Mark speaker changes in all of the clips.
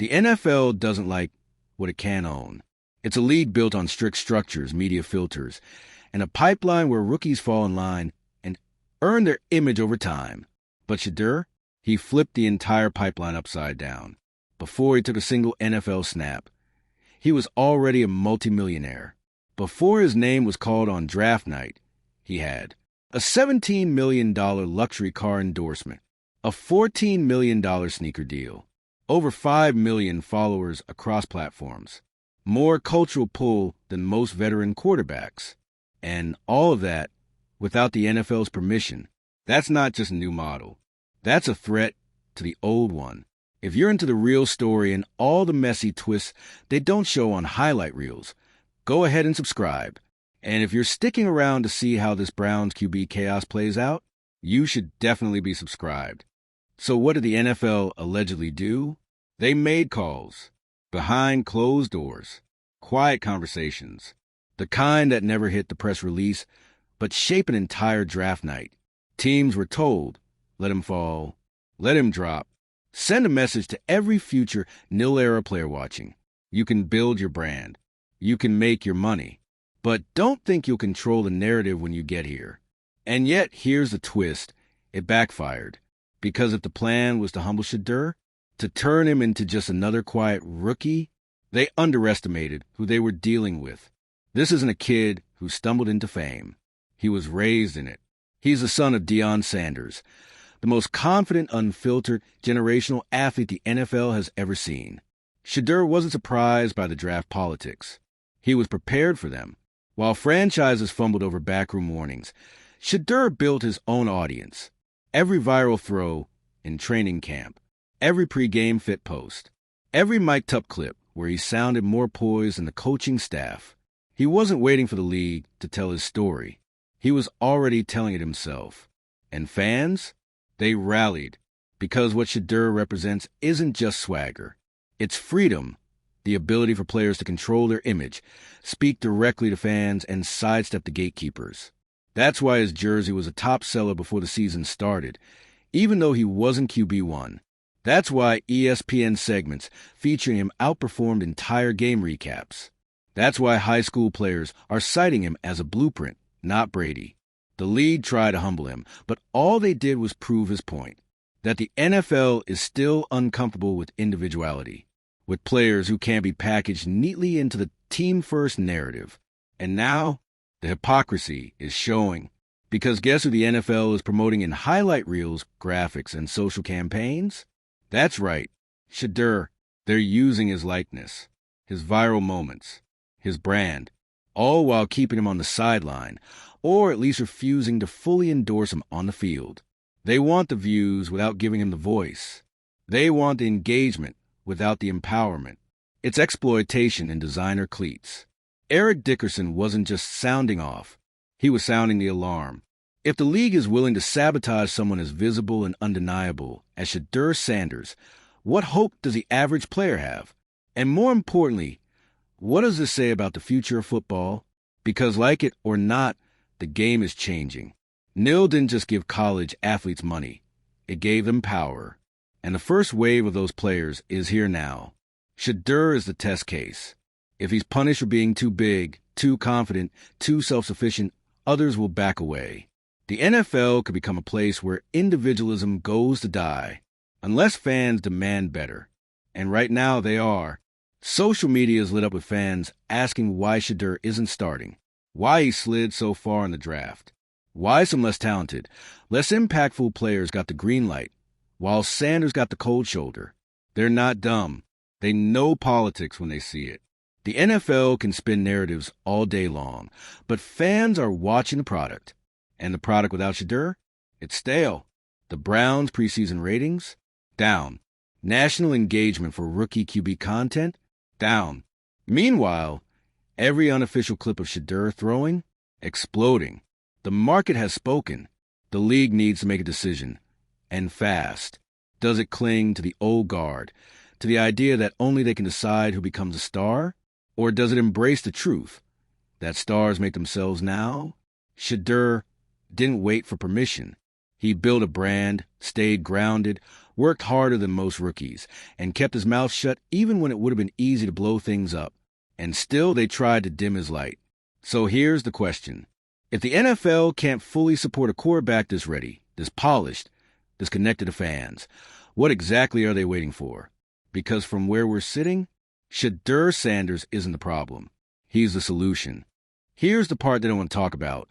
Speaker 1: The NFL doesn't like what it can own. It's a league built on strict structures, media filters, and a pipeline where rookies fall in line and earn their image over time. But Shedeur, he flipped the entire pipeline upside down. Before he took a single NFL snap, he was already a multimillionaire. Before his name was called on draft night, he had a $17 million luxury car endorsement, a $14 million sneaker deal, over 5 million followers across platforms, more cultural pull than most veteran quarterbacks, and all of that without the NFL's permission. That's not just a new model. That's a threat to the old one. If you're into the real story and all the messy twists they don't show on highlight reels, go ahead and subscribe. And if you're sticking around to see how this Browns QB chaos plays out, you should definitely be subscribed. So what did the NFL allegedly do? They made calls behind closed doors, quiet conversations, the kind that never hit the press release, but shape an entire draft night. Teams were told, let him fall, let him drop. Send a message to every future nil-era player watching. You can build your brand. You can make your money. But don't think you'll control the narrative when you get here. And yet, here's the twist. It backfired. Because if the plan was to humble Shedeur, to turn him into just another quiet rookie, they underestimated who they were dealing with. This isn't a kid who stumbled into fame. He was raised in it. He's the son of Deion Sanders, the most confident, unfiltered, generational athlete the NFL has ever seen. Shedeur wasn't surprised by the draft politics. He was prepared for them. While franchises fumbled over backroom warnings, Shedeur built his own audience. Every viral throw in training camp, every pregame fit post, every mic'd up clip where he sounded more poised than the coaching staff. He wasn't waiting for the league to tell his story. He was already telling it himself. And fans? They rallied, because what Shedeur represents isn't just swagger. It's freedom, the ability for players to control their image, speak directly to fans, and sidestep the gatekeepers. That's why his jersey was a top seller before the season started, even though he wasn't QB1. That's why ESPN segments featuring him outperformed entire game recaps. That's why high school players are citing him as a blueprint, not Brady. The league tried to humble him, but all they did was prove his point, that the NFL is still uncomfortable with individuality, with players who can't be packaged neatly into the team-first narrative. And now, the hypocrisy is showing. Because guess who the NFL is promoting in highlight reels, graphics, and social campaigns? That's right, Shedeur. They're using his likeness, his viral moments, his brand, all while keeping him on the sideline, or at least refusing to fully endorse him on the field. They want the views without giving him the voice. They want the engagement without the empowerment. It's exploitation in designer cleats. Eric Dickerson wasn't just sounding off. He was sounding the alarm. If the league is willing to sabotage someone as visible and undeniable as Shedeur Sanders, what hope does the average player have? And more importantly, what does this say about the future of football? Because like it or not, the game is changing. NIL didn't just give college athletes money. It gave them power. And the first wave of those players is here now. Shedeur is the test case. If he's punished for being too big, too confident, too self-sufficient, others will back away. The NFL could become a place where individualism goes to die, unless fans demand better. And right now they are. Social media is lit up with fans asking why Shedeur isn't starting, why he slid so far in the draft, why some less talented, less impactful players got the green light, while Sanders got the cold shoulder. They're not dumb. They know politics when they see it. The NFL can spin narratives all day long, but fans are watching the product. And the product without Shedeur? It's stale. The Browns' preseason ratings? Down. National engagement for rookie QB content? Down. Meanwhile, every unofficial clip of Shedeur throwing? Exploding. The market has spoken. The league needs to make a decision. And fast. Does it cling to the old guard, to the idea that only they can decide who becomes a star? Or does it embrace the truth that stars make themselves now? Shedeur didn't wait for permission. He built a brand, stayed grounded, worked harder than most rookies, and kept his mouth shut even when it would have been easy to blow things up. And still they tried to dim his light. So here's the question. If the NFL can't fully support a quarterback this ready, this polished, this connected to fans, what exactly are they waiting for? Because from where we're sitting, Shedeur Sanders isn't the problem. He's the solution. Here's the part they don't want to talk about.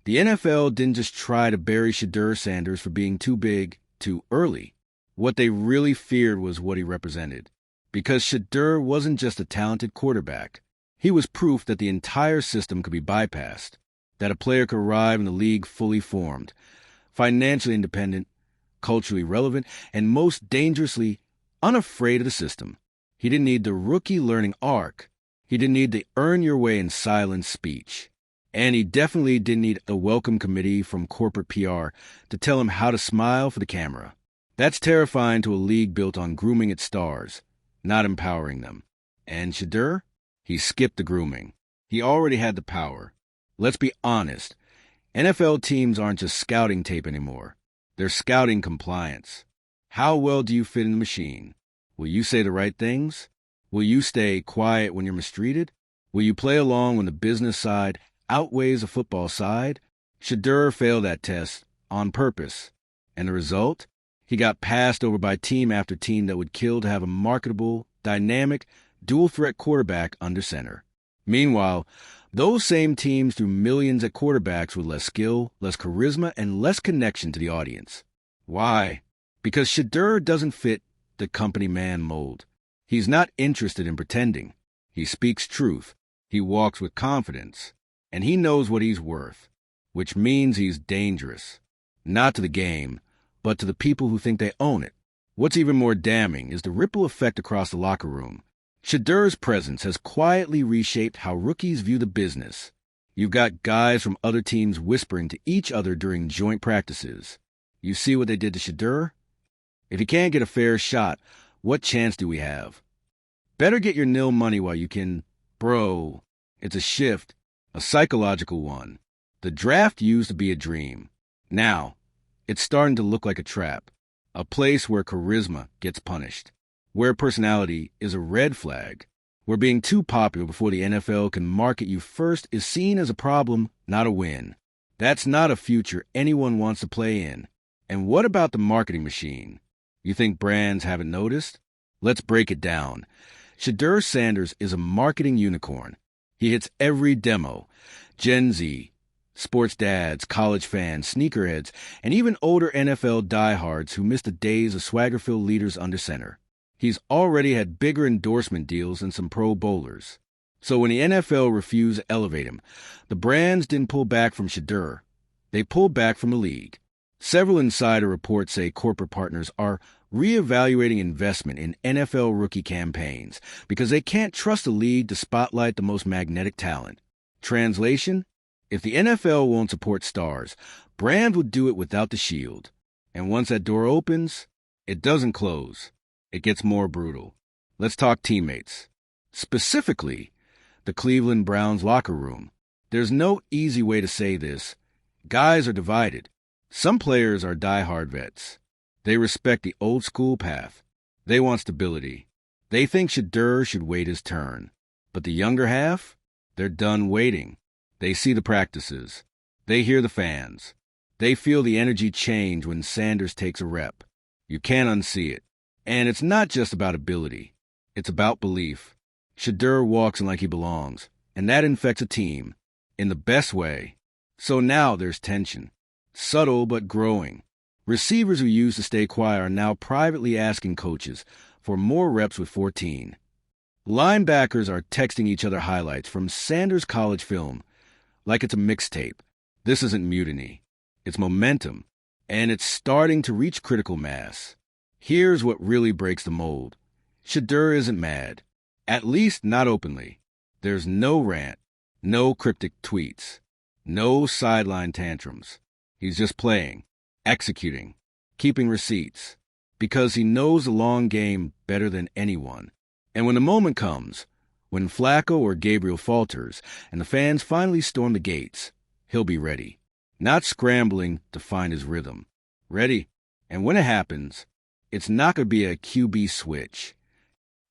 Speaker 1: The NFL didn't just try to bury Shedeur Sanders for being too big, too early. What they really feared was what he represented. Because Shedeur wasn't just a talented quarterback. He was proof that the entire system could be bypassed, that a player could arrive in the league fully formed, financially independent, culturally relevant, and most dangerously unafraid of the system. He didn't need the rookie learning arc. He didn't need the earn-your-way-in-silence speech. And he definitely didn't need a welcome committee from corporate PR to tell him how to smile for the camera. That's terrifying to a league built on grooming its stars, not empowering them. And Shedeur? He skipped the grooming. He already had the power. Let's be honest. NFL teams aren't just scouting tape anymore. They're scouting compliance. How well do you fit in the machine? Will you say the right things? Will you stay quiet when you're mistreated? Will you play along when the business side outweighs the football side? Shedeur failed that test on purpose. And the result? He got passed over by team after team that would kill to have a marketable, dynamic, dual-threat quarterback under center. Meanwhile, those same teams threw millions at quarterbacks with less skill, less charisma, and less connection to the audience. Why? Because Shedeur doesn't fit the company man mold. He's not interested in pretending. He speaks truth. He walks with confidence. And he knows what he's worth, which means he's dangerous. Not to the game, but to the people who think they own it. What's even more damning is the ripple effect across the locker room. Shedeur's presence has quietly reshaped how rookies view the business. You've got guys from other teams whispering to each other during joint practices. You see what they did to Shedeur? If he can't get a fair shot, what chance do we have? Better get your nil money while you can. Bro, it's a shift, a psychological one. The draft used to be a dream. Now, it's starting to look like a trap, a place where charisma gets punished, where personality is a red flag, where being too popular before the NFL can market you first is seen as a problem, not a win. That's not a future anyone wants to play in. And what about the marketing machine? You think brands haven't noticed? Let's break it down. Shedeur Sanders is a marketing unicorn. He hits every demo. Gen Z, sports dads, college fans, sneakerheads, and even older NFL diehards who miss the days of swagger-filled leaders under center. He's already had bigger endorsement deals than some Pro Bowlers. So when the NFL refused to elevate him, the brands didn't pull back from Shedeur. They pulled back from the league. Several insider reports say corporate partners are reevaluating investment in NFL rookie campaigns because they can't trust the league to spotlight the most magnetic talent. Translation? If the NFL won't support stars, brands will do it without the shield. And once that door opens, it doesn't close. It gets more brutal. Let's talk teammates. Specifically, the Cleveland Browns locker room. There's no easy way to say this. Guys are divided. Some players are diehard vets. They respect the old-school path. They want stability. They think Shedeur should wait his turn. But the younger half? They're done waiting. They see the practices. They hear the fans. They feel the energy change when Sanders takes a rep. You can't unsee it. And it's not just about ability. It's about belief. Shedeur walks in like he belongs, and that infects a team, in the best way. So now there's tension. Subtle but growing. Receivers who used to stay quiet are now privately asking coaches for more reps with 14. Linebackers are texting each other highlights from Sanders' college film, like it's a mixtape. This isn't mutiny. It's momentum, and it's starting to reach critical mass. Here's what really breaks the mold. Shedeur isn't mad, at least not openly. There's no rant, no cryptic tweets, no sideline tantrums. He's just playing, executing, keeping receipts, because he knows the long game better than anyone. And when the moment comes, when Flacco or Gabriel falters and the fans finally storm the gates, he'll be ready, not scrambling to find his rhythm. Ready. And when it happens, It's not going to be a QB switch.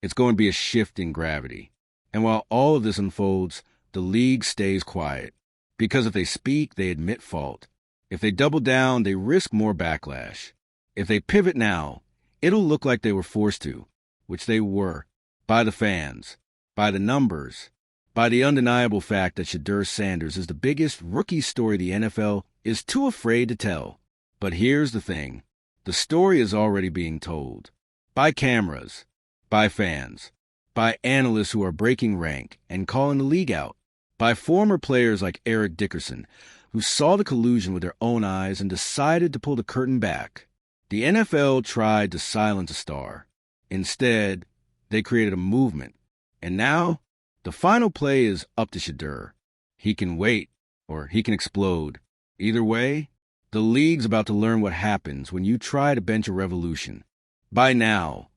Speaker 1: It's going to be a shift in gravity. And while all of this unfolds, the league stays quiet. Because if they speak, they admit fault. If they double down, they risk more backlash. If they pivot now, it'll look like they were forced to, which they were, by the fans, by the numbers, by the undeniable fact that Shedeur Sanders is the biggest rookie story the NFL is too afraid to tell. But here's the thing. The story is already being told. By cameras, by fans, by analysts who are breaking rank and calling the league out, by former players like Dickerson, who saw the collusion with their own eyes and decided to pull the curtain back. The NFL tried to silence a star. Instead, they created a movement. And now, the final play is up to Shedeur. He can wait, or he can explode. Either way, the league's about to learn what happens when you try to bench a revolution. By now,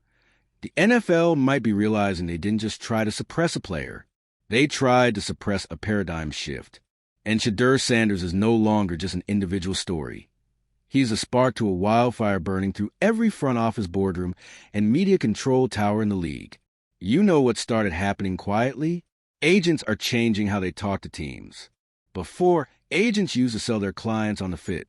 Speaker 1: the NFL might be realizing they didn't just try to suppress a player. They tried to suppress a paradigm shift. And Shedeur Sanders is no longer just an individual story. He's a spark to a wildfire burning through every front office boardroom and media control tower in the league. You know what started happening quietly? Agents are changing how they talk to teams. Before, agents used to sell their clients on the fit,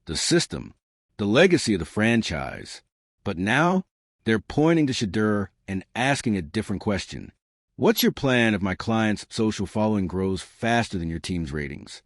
Speaker 1: the system, the legacy of the franchise. But now, they're pointing to Shedeur and asking a different question. What's your plan if my client's social following grows faster than your team's ratings?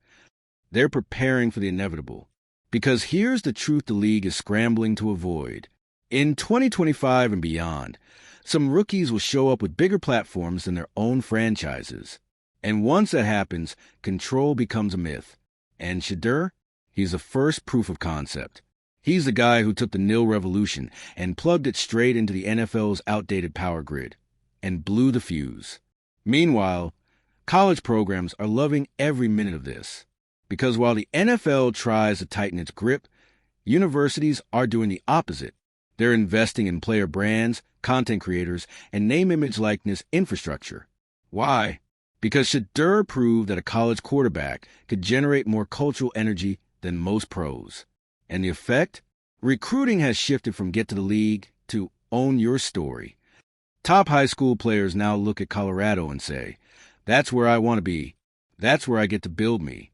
Speaker 1: They're preparing for the inevitable. Because here's the truth the league is scrambling to avoid. In 2025 and beyond, some rookies will show up with bigger platforms than their own franchises. And once that happens, control becomes a myth. And Shedeur, he's the first proof of concept. He's the guy who took the nil revolution and plugged it straight into the NFL's outdated power grid and blew the fuse. Meanwhile, college programs are loving every minute of this. Because while the NFL tries to tighten its grip, universities are doing the opposite. They're investing in player brands, content creators, and name-image-likeness infrastructure. Why? Because Shedeur proved that a college quarterback could generate more cultural energy than most pros. And the effect? Recruiting has shifted from get to the league to own your story. Top high school players now look at Colorado and say, that's where I want to be. That's where I get to build me.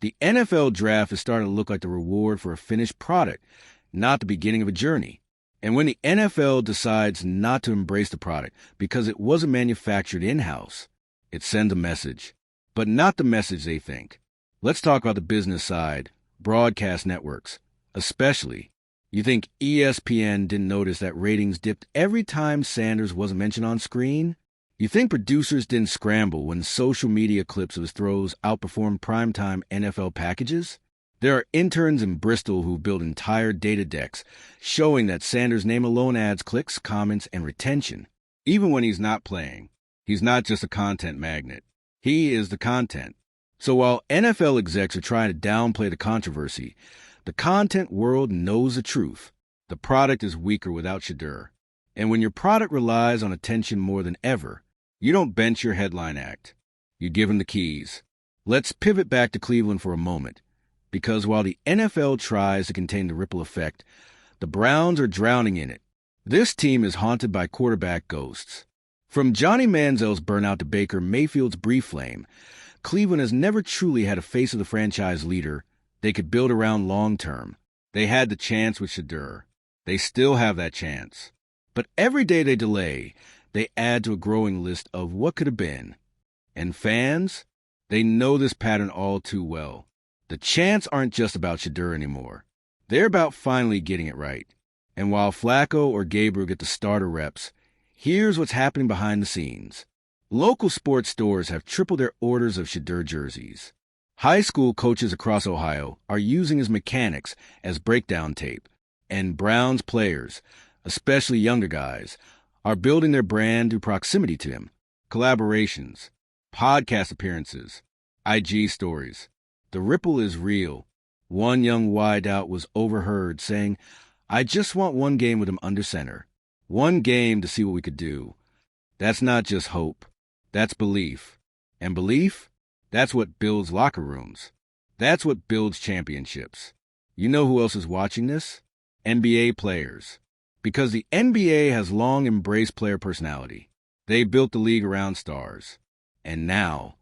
Speaker 1: The NFL draft is starting to look like the reward for a finished product, not the beginning of a journey. And when the NFL decides not to embrace the product because it wasn't manufactured in-house, it sends a message. But not the message they think. Let's talk about the business side, broadcast networks, especially. You think ESPN didn't notice that ratings dipped every time Sanders wasn't mentioned on screen? You think producers didn't scramble when social media clips of his throws outperformed primetime NFL packages? There are interns in Bristol who build entire data decks showing that Sanders' name alone adds clicks, comments, and retention. Even when he's not playing, he's not just a content magnet. He is the content. So while NFL execs are trying to downplay the controversy, the content world knows the truth. The product is weaker without Shedeur. And when your product relies on attention more than ever, you don't bench your headline act. You give him the keys. Let's pivot back to Cleveland for a moment. Because while the NFL tries to contain the ripple effect, the Browns are drowning in it. This team is haunted by quarterback ghosts. From Johnny Manziel's burnout to Baker Mayfield's brief flame, Cleveland has never truly had a face of the franchise leader they could build around long-term. They had the chance with Shedeur. They still have that chance. But every day they delay, they add to a growing list of what could have been. And fans, they know this pattern all too well. The chants aren't just about Shedeur anymore. They're about finally getting it right. And while Flacco or Gabriel get the starter reps, here's what's happening behind the scenes. Local sports stores have tripled their orders of Shedeur jerseys. High school coaches across Ohio are using his mechanics as breakdown tape. And Browns players, especially younger guys, are building their brand through proximity to him. Collaborations, podcast appearances, IG stories. The ripple is real. One young wideout was overheard saying, I just want one game with him under center. One game to see what we could do. That's not just hope. That's belief. And belief? That's what builds locker rooms. That's what builds championships. You know who else is watching this? NBA players. Because the NBA has long embraced player personality. They built the league around stars. And now,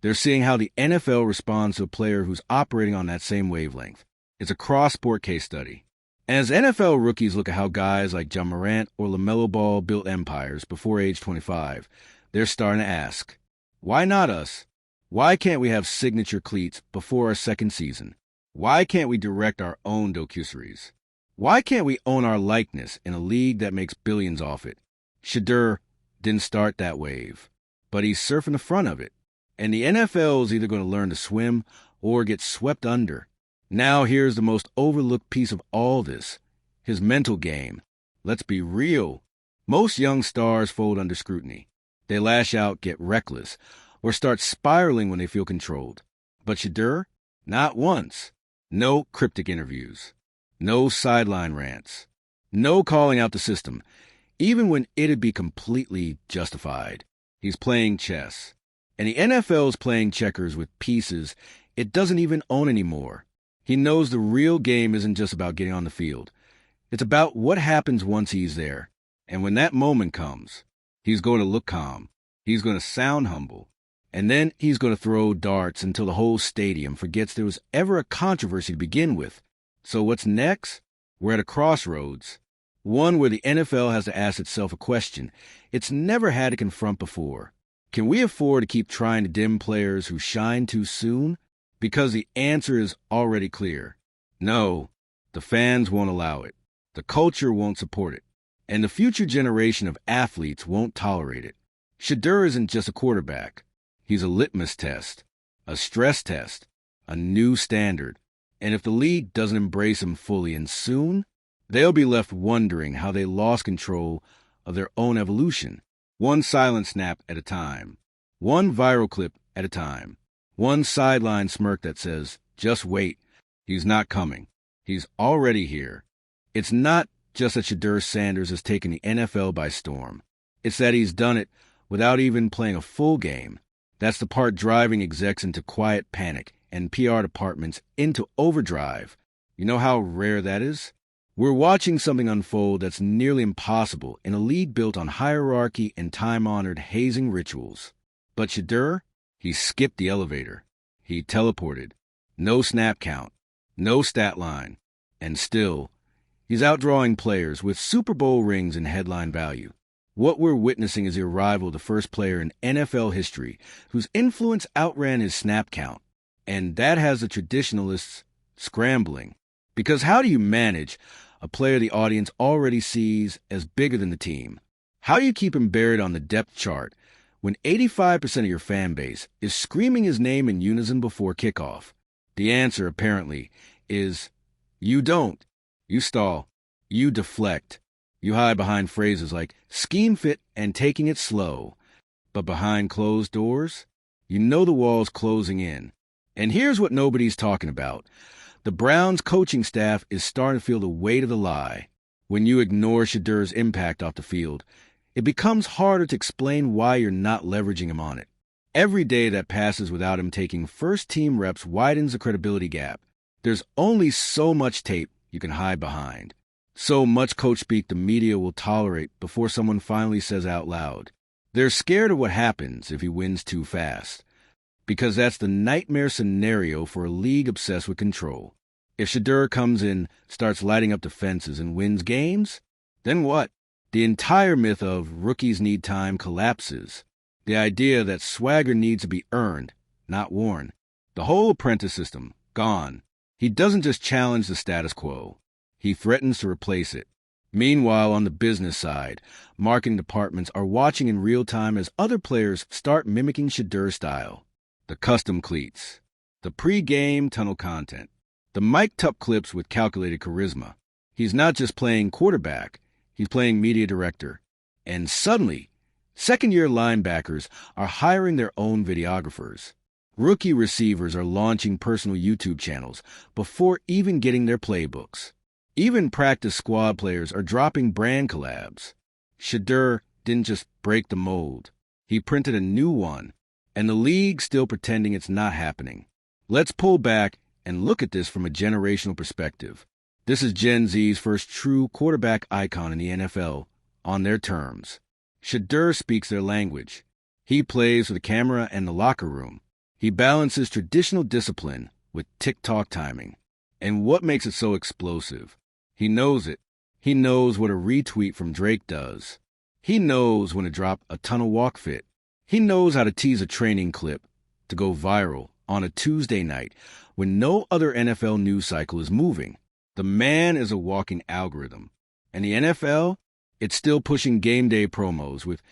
Speaker 1: they're seeing how the NFL responds to a player who's operating on that same wavelength. It's a cross-sport case study. And as NFL rookies look at how guys like John Morant or LaMelo Ball built empires before age 25, they're starting to ask, why not us? Why can't we have signature cleats before our second season? Why can't we direct our own docuseries? Why can't we own our likeness in a league that makes billions off it? Shedeur didn't start that wave, but he's surfing the front of it. And the NFL is either going to learn to swim or get swept under. Now here's the most overlooked piece of all this, his mental game. Let's be real. Most young stars fold under scrutiny. They lash out, get reckless, or start spiraling when they feel controlled. But Shedeur? Not once. No cryptic interviews. No sideline rants. No calling out the system, even when it'd be completely justified. He's playing chess. And the NFL's playing checkers with pieces it doesn't even own anymore. He knows the real game isn't just about getting on the field. It's about what happens once he's there. And when that moment comes, he's going to look calm. He's going to sound humble. And then he's going to throw darts until the whole stadium forgets there was ever a controversy to begin with. So what's next? We're at a crossroads. One where the NFL has to ask itself a question it's never had to confront before. Can we afford to keep trying to dim players who shine too soon? Because the answer is already clear. No, the fans won't allow it. The culture won't support it. And the future generation of athletes won't tolerate it. Shedeur isn't just a quarterback. He's a litmus test, a stress test, a new standard. And if the league doesn't embrace him fully and soon, they'll be left wondering how they lost control of their own evolution. One silent snap at a time. One viral clip at a time. One sideline smirk that says, just wait, he's not coming. He's already here. It's not just that Shedeur Sanders has taken the NFL by storm. It's that he's done it without even playing a full game. That's the part driving execs into quiet panic and PR departments into overdrive. You know how rare that is? We're watching something unfold that's nearly impossible in a league built on hierarchy and time-honored hazing rituals. But Shedeur, he skipped the elevator. He teleported. No snap count. No stat line. And still, he's outdrawing players with Super Bowl rings and headline value. What we're witnessing is the arrival of the first player in NFL history whose influence outran his snap count. And that has the traditionalists scrambling. Because how do you manage a player the audience already sees as bigger than the team? How do you keep him buried on the depth chart when 85% of your fan base is screaming his name in unison before kickoff? The answer, apparently, is you don't. You stall. You deflect. You hide behind phrases like scheme fit and taking it slow. But behind closed doors, you know the wall's closing in. And here's what nobody's talking about. The Browns' coaching staff is starting to feel the weight of the lie. When you ignore Shedeur's impact off the field, it becomes harder to explain why you're not leveraging him on it. Every day that passes without him taking first-team reps widens the credibility gap. There's only so much tape you can hide behind. So much coach speak the media will tolerate before someone finally says out loud. They're scared of what happens if he wins too fast. Because that's the nightmare scenario for a league obsessed with control. If Shedeur comes in, starts lighting up defenses, and wins games, then what? The entire myth of rookies need time collapses. The idea that swagger needs to be earned, not worn. The whole apprentice system, gone. He doesn't just challenge the status quo. He threatens to replace it. Meanwhile, on the business side, marketing departments are watching in real time as other players start mimicking Shedeur's style. The custom cleats, the pre-game tunnel content, the mic'd up clips with calculated charisma. He's not just playing quarterback, he's playing media director. And suddenly, second-year linebackers are hiring their own videographers. Rookie receivers are launching personal YouTube channels before even getting their playbooks. Even practice squad players are dropping brand collabs. Shedeur didn't just break the mold. He printed a new one. And the league's still pretending it's not happening. Let's pull back and look at this from a generational perspective. This is Gen Z's first true quarterback icon in the NFL on their terms. Shedeur speaks their language. He plays for the camera and the locker room. He balances traditional discipline with TikTok timing. And what makes it so explosive? He knows it. He knows what a retweet from Drake does. He knows when to drop a tunnel walk fit. He knows how to tease a training clip to go viral on a Tuesday night when no other NFL news cycle is moving. The man is a walking algorithm. And the NFL, it's still pushing game day promos with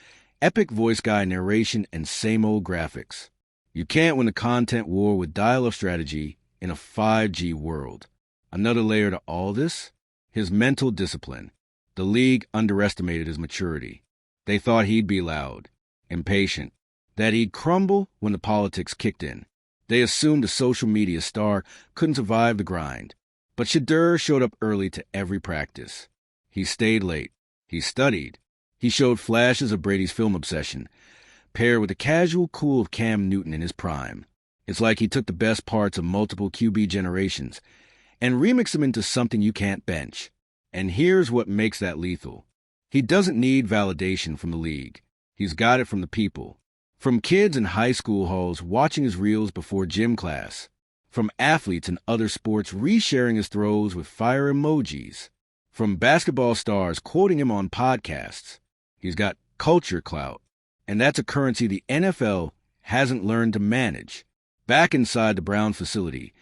Speaker 1: epic voice guy narration and same old graphics. You can't win the content war with dial-up strategy in a 5G world. Another layer to all this? His mental discipline. The league underestimated his maturity. They thought he'd be loud, impatient, that he'd crumble when the politics kicked in. They assumed a social media star couldn't survive the grind. But Shedeur showed up early to every practice. He stayed late. He studied. He showed flashes of Brady's film obsession, paired with the casual cool of Cam Newton in his prime. It's like he took the best parts of multiple QB generations and remixed them into something you can't bench. And here's what makes that lethal. He doesn't need validation from the league. He's got it from the people. From kids in high school halls watching his reels before gym class. From athletes in other sports resharing his throws with fire emojis. From basketball stars quoting him on podcasts. He's got culture clout. And that's a currency the NFL hasn't learned to manage. Back inside the Brown facility,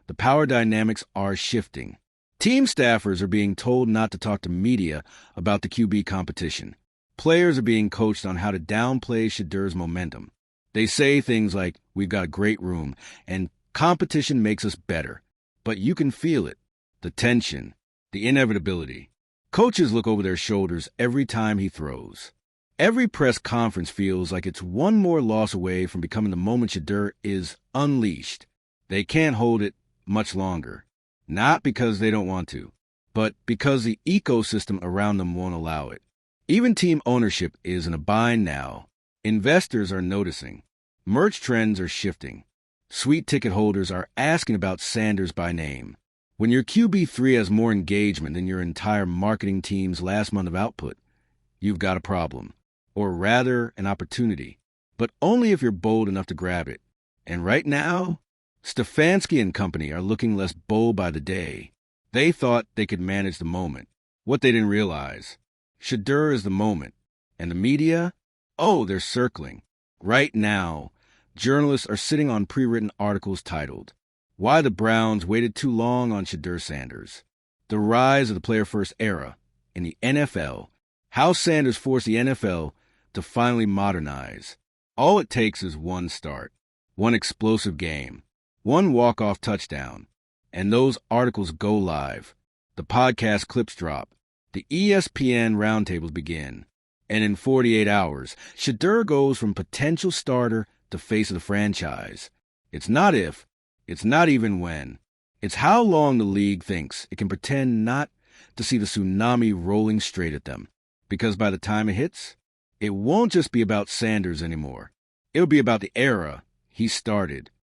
Speaker 1: the power dynamics are shifting. Team staffers are being told not to talk to media about the QB competition. Players are being coached on how to downplay Shedeur's momentum. They say things like, "We've got a great room," and "competition makes us better." But you can feel it. The tension, the inevitability. Coaches look over their shoulders every time he throws. Every press conference feels like it's one more loss away from becoming the moment Shedeur is unleashed. They can't hold it much longer. Not because they don't want to, but because the ecosystem around them won't allow it. Even team ownership is in a bind now. Investors are noticing. Merch trends are shifting. Sweet ticket holders are asking about Sanders by name. When your QB3 has more engagement than your entire marketing team's last month of output, you've got a problem. Or rather, an opportunity. But only if you're bold enough to grab it. And right now, Stefanski and company are looking less bold by the day. They thought they could manage the moment. What they didn't realize, Shedeur is the moment. And the media? Oh, they're circling. Right now, journalists are sitting on pre-written articles titled, "Why the Browns Waited Too Long on Shedeur Sanders." The rise of the player-first era in the NFL. How Sanders forced the NFL to finally modernize. All it takes is one start, one explosive game, one walk-off touchdown, and those articles go live. The podcast clips drop. The ESPN roundtables begin. And in 48 hours, Shedeur goes from potential starter to face of the franchise. It's not if, it's not even when. It's how long the league thinks it can pretend not to see the tsunami rolling straight at them. Because by the time it hits, it won't just be about Sanders anymore. It'll be about the era he started.